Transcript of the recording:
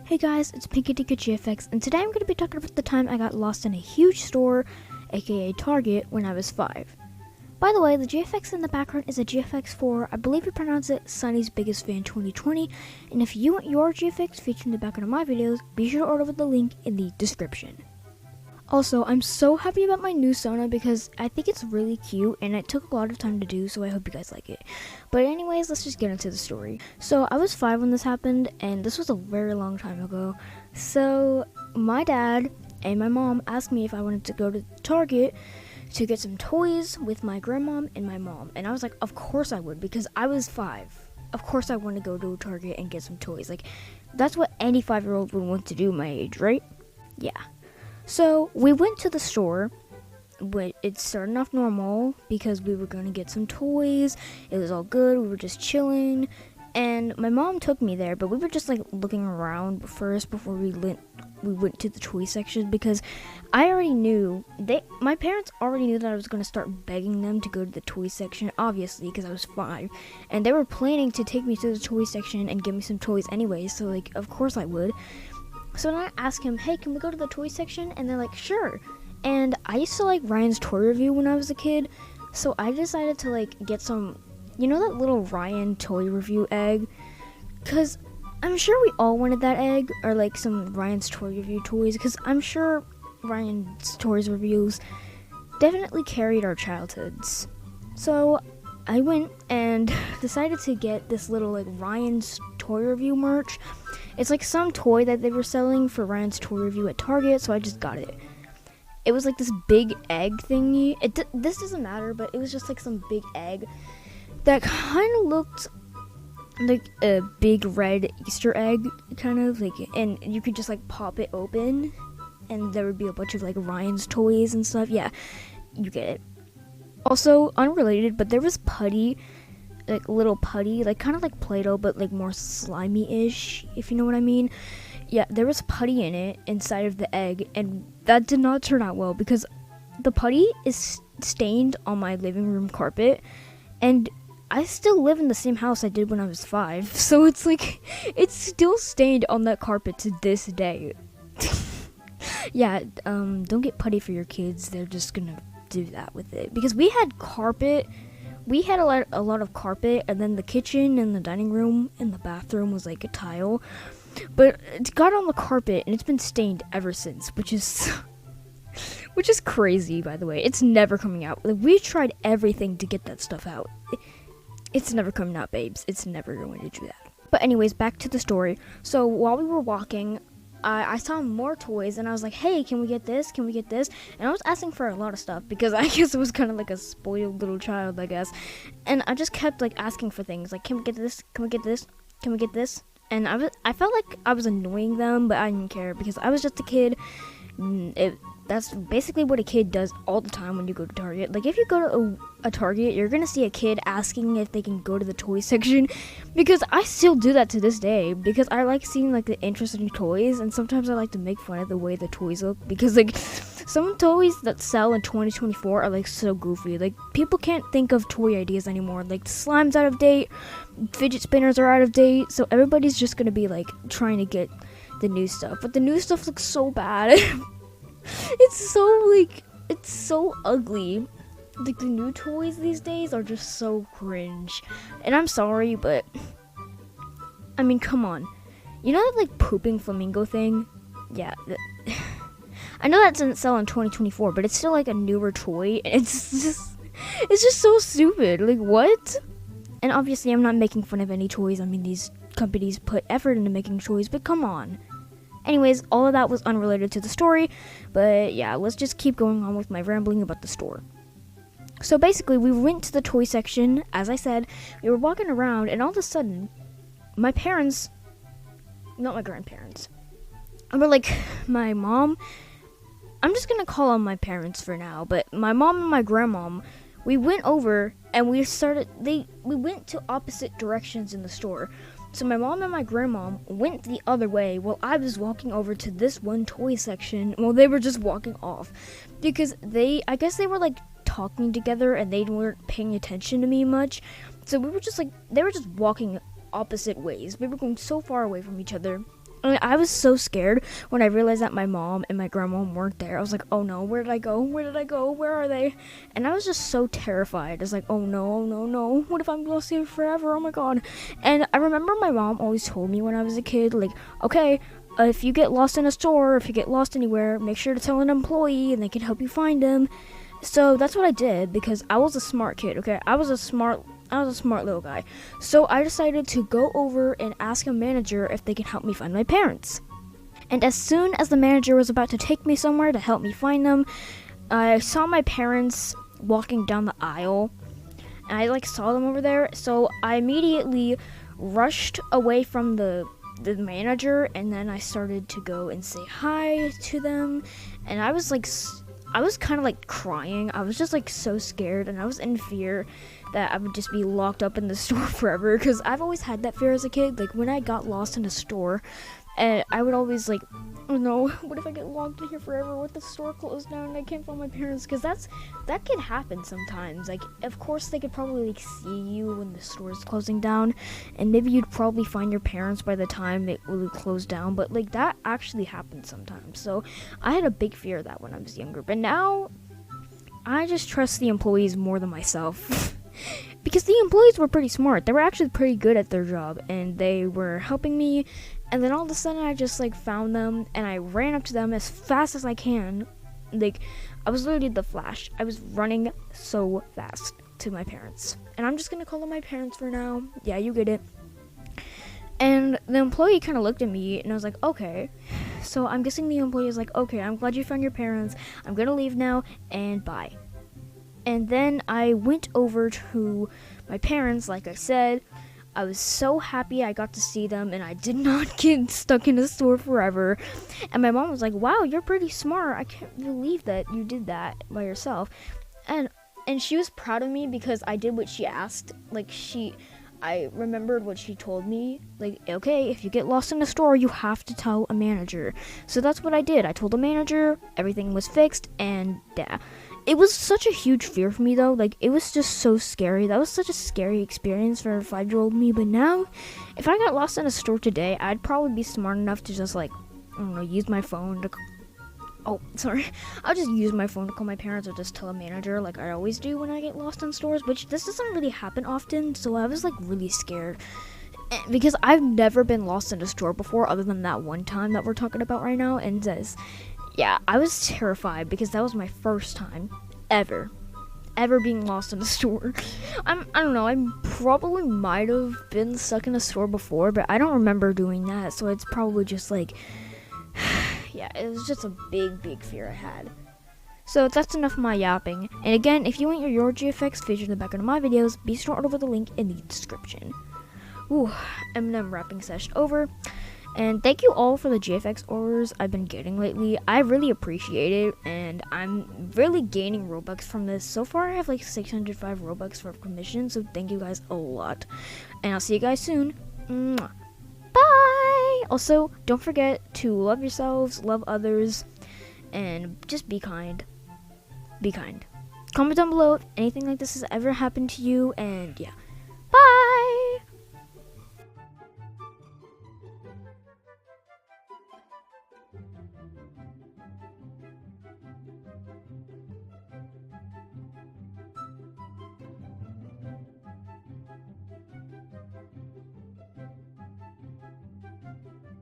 Hey guys, it's PinkadinkaGFX, and today I'm going to be talking about the time I got lost in a huge store, aka Target, when I was 5. By the way, the GFX in the background is a GFX for, I believe you pronounce it, Sunny's Biggest Fan 2020, and if you want your GFX featured in the background of my videos, be sure to order with the link in the description. Also, I'm so happy about my new Sona because I think it's really cute and it took a lot of time to do, so I hope you guys like it. But anyways, let's just get into the story. So I was 5 when this happened, and this was a very long time ago. So my dad and my mom asked me if I wanted to go to Target to get some toys with my grandmom and my mom. And I was like, of course I would, because I was 5. Of course I want to go to Target and get some toys. Like, that's what any 5-year-old would want to do my age, right? Yeah. So we went to the store, but it started off normal because we were going to get some toys. It was all good. We were just chilling, and my mom took me there, but we were just like looking around first before we went to the toy section, because I already knew my parents already knew that I was going to start begging them to go to the toy section, obviously, because I was 5, and they were planning to take me to the toy section and give me some toys anyway, so like of course I would. So then I asked him, hey, can we go to the toy section? And they're like, sure. And I used to like Ryan's toy review when I was a kid, so I decided to like get some, you know, that little Ryan toy review egg? Because I'm sure we all wanted that egg, or like some Ryan's toy review toys, because I'm sure Ryan's toys reviews definitely carried our childhoods. So I went and decided to get this little like Ryan's toy review merch. It's like some toy that they were selling for Ryan's toy review at Target, so I just got it. It was like this big egg thingy. This doesn't matter, but it was just like some big egg that kind of looked like a big red Easter egg, kind of like, and you could just like pop it open, and there would be a bunch of like Ryan's toys and stuff. Yeah, you get it. Also, unrelated, but there was putty, like little putty, like kind of like Play-Doh, but like more slimy-ish, if you know what I mean. Yeah, there was putty in it inside of the egg, and that did not turn out well because the putty is stained on my living room carpet, and I still live in the same house I did when I was 5, so it's like, it's still stained on that carpet to this day. Yeah, don't get putty for your kids. They're just gonna do that with it, because we had carpet. We had a lot of carpet, and then the kitchen and the dining room and the bathroom was like a tile, but it got on the carpet and it's been stained ever since, which is crazy, by the way. It's never coming out. Like, we tried everything to get that stuff out. It's never coming out, babes. It's never going to do that. But anyways, back to the story. So while we were walking, I saw more toys, and I was like, hey, can we get this? Can we get this? And I was asking for a lot of stuff, because I guess it was kind of like a spoiled little child, I guess. And I just kept like asking for things, like, can we get this? Can we get this? Can we get this? And I felt like I was annoying them, but I didn't care, because I was just a kid. That's basically what a kid does all the time when you go to Target. Like, if you go to a Target, you're gonna see a kid asking if they can go to the toy section, because I still do that to this day, because I like seeing like the interesting toys, and sometimes I like to make fun of the way the toys look, because like some toys that sell in 2024 are like so goofy. Like, people can't think of toy ideas anymore. Like, slime's out of date, fidget spinners are out of date, so everybody's just gonna be like trying to get the new stuff, but the new stuff looks so bad. It's so ugly. Like, the new toys these days are just so cringe. And I'm sorry, but I mean, come on. You know that like pooping flamingo thing? Yeah. I know that doesn't sell in 2024, but it's still like a newer toy. And it's just so stupid. Like, what? And obviously I'm not making fun of any toys. I mean, these companies put effort into making toys, but come on. Anyways, all of that was unrelated to the story, but yeah, let's just keep going on with my rambling about the store. So basically, we went to the toy section. As I said, we were walking around, and all of a sudden, my parents, not my grandparents, but like my mom, I'm just gonna call them my parents for now, but my mom and my grandmom, we went over and we went to opposite directions in the store. So my mom and my grandmom went the other way while I was walking over to this one toy section while they were just walking off, because I guess they were like talking together and they weren't paying attention to me much. So we were just like, they were just walking opposite ways. We were going so far away from each other. I was so scared when I realized that my mom and my grandma weren't there. I was like, oh no, where did I go? Where did I go? Where are they? And I was just so terrified. It's like, oh no, no, no. What if I'm lost here forever? Oh my god. And I remember my mom always told me when I was a kid, like, okay, if you get lost in a store, if you get lost anywhere, make sure to tell an employee and they can help you find them. So that's what I did because I was a smart kid, okay? I was a smart little guy. So I decided to go over and ask a manager if they can help me find my parents. And as soon as the manager was about to take me somewhere to help me find them, I saw my parents walking down the aisle. And I saw them over there. So I immediately rushed away from the manager, and then I started to go and say hi to them. And I was kind of crying. I was just so scared, and I was in fear that I would just be locked up in the store forever, because I've always had that fear as a kid. When I got lost in a store, and I would always oh no, what if I get locked in here forever? What if the store closed down and I can't find my parents? Because that can happen sometimes. Of course they could probably see you when the store is closing down, and maybe you'd probably find your parents by the time it would close down, but that actually happens sometimes. So I had a big fear of that when I was younger, but now I just trust the employees more than myself. Because the employees were pretty smart. They were actually pretty good at their job, and they were helping me. And then all of a sudden I just found them, and I ran up to them as fast as I can. I was literally the Flash. I was running so fast to my parents. And I'm just gonna call them my parents for now. Yeah, you get it. And the employee kind of looked at me, and I was like, okay. So I'm guessing the employee is like, okay, I'm glad you found your parents. I'm gonna leave now, and bye. And then I went over to my parents, like I said. I was so happy I got to see them, and I did not get stuck in a store forever. And my mom was like, wow, you're pretty smart. I can't believe that you did that by yourself. And she was proud of me because I did what she asked. I remembered what she told me. Okay, if you get lost in a store, you have to tell a manager. So that's what I did. I told the manager, everything was fixed, and yeah. It was such a huge fear for me, though. It was just so scary. That was such a scary experience for a 5-year-old me. But now, if I got lost in a store today, I'd probably be smart enough to just, I don't know, use my phone to... Oh, sorry. I'll just use my phone to call my parents or just tell a manager like I always do when I get lost in stores, which this doesn't really happen often, so I was, really scared. Because I've never been lost in a store before other than that one time that we're talking about right now, and yeah, I was terrified because that was my first time ever being lost in a store. I don't know, I probably might have been stuck in a store before, but I don't remember doing that, so it's probably just yeah, it was just a big fear I had. So that's enough of my yapping. And again, if you want your GFX featured in the background of my videos, be sure to order the link in the description. Ooh, M&M wrapping session over. And thank you all for the GFX orders I've been getting lately. I really appreciate it, and I'm really gaining Robux from this. So far, I have 605 Robux for commission, so thank you guys a lot. And I'll see you guys soon. Mwah. Bye! Also, don't forget to love yourselves, love others, and just be kind. Be kind. Comment down below if anything like this has ever happened to you, and yeah.